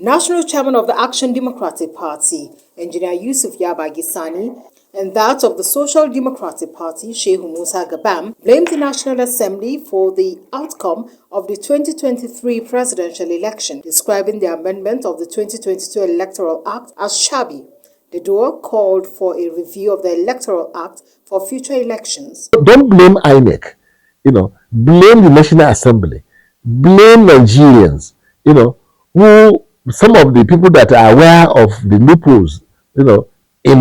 National Chairman of the Action Democratic Party, Engineer Yusuf Yabagi Sani, and that of the Social Democratic Party, Sheikh Musa Gabam, blamed the National Assembly for the outcome of the 2023 presidential election, describing the amendment of the 2022 Electoral Act as shabby. The duo called for a review of the Electoral Act for future elections. Don't blame INEC, blame the National Assembly, blame Nigerians, who some of the people that are aware of the loopholes, in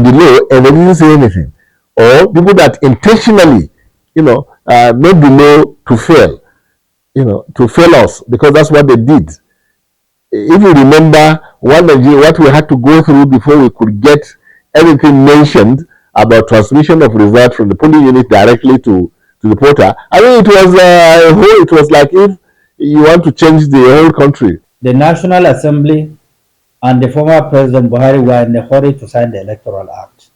the law and they didn't say anything, or people that intentionally, made the law to fail, to fail us because that's what they did. If you remember what we had to go through before we could get anything mentioned about transmission of results from the polling unit directly to the portal, I mean, it was like if you want to change the whole country. The National Assembly and the former President Buhari were in a hurry to sign the Electoral Act.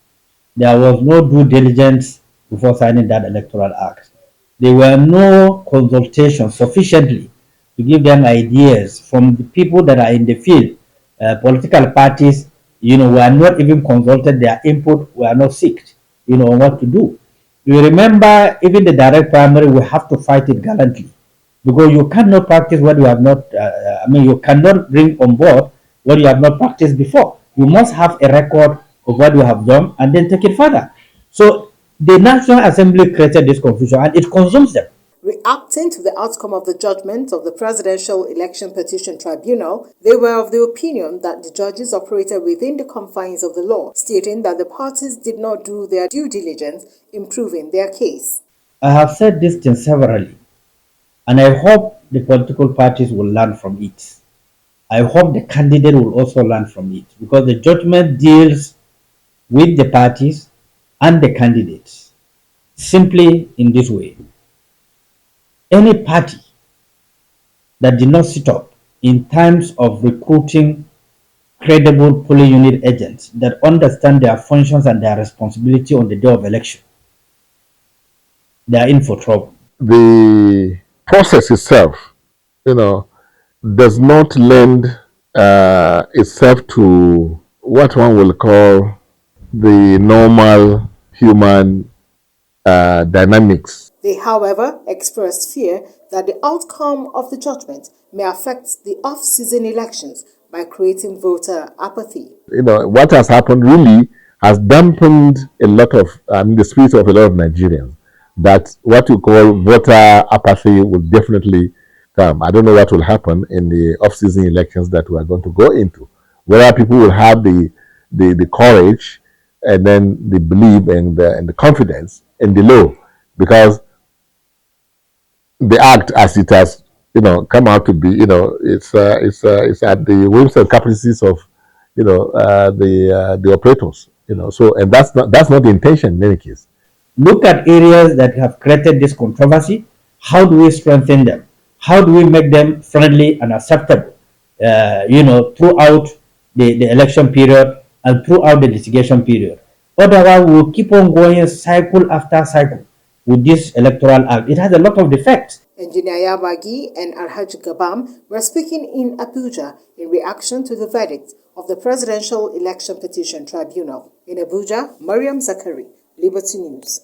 There was no due diligence before signing that Electoral Act. There were no consultations sufficiently to give them ideas from the people that are in the field. Political parties, were not even consulted. Their input were not sought, on what to do. You remember, even the direct primary, we have to fight it gallantly because you cannot practice what you have not. You cannot bring on board what you have not practiced before. You must have a record of what you have done and then take it further. So the National Assembly created this confusion and it consumes them. Reacting to the outcome of the judgment of the Presidential Election Petition Tribunal, they were of the opinion that the judges operated within the confines of the law, stating that the parties did not do their due diligence in proving their case. I have said this thing severally, and I hope the political parties will learn from it. I hope the candidate will also learn from it, because the judgment deals with the parties and the candidates simply in this way. Any party that did not sit up in terms of recruiting credible polling unit agents that understand their functions and their responsibility on the day of election, they are in for trouble. The process itself, does not lend itself to what one will call the normal human dynamics. They, however, expressed fear that the outcome of the judgment may affect the off-season elections by creating voter apathy. What has happened really has dampened a lot of the spirit of a lot of Nigerians. That what you call voter apathy will definitely come. I don't know what will happen in the off-season elections that we are going to go into. Whether people will have the courage and then the belief and the confidence in the law, because the act as it has come out to be, it's at the whims and caprices of the operators, so, and that's not the intention in any case. Look at areas that have created this controversy. How do we strengthen them? How do we make them friendly and acceptable throughout the election period and throughout the litigation period? Otherwise, we'll keep on going cycle after cycle with this Electoral Act. It has a lot of defects. Engineer Yabagi and Alhaji Gabam were speaking in Abuja in reaction to the verdict of the Presidential Election Petition Tribunal. In Abuja, Mariam Zakari, Liberty News.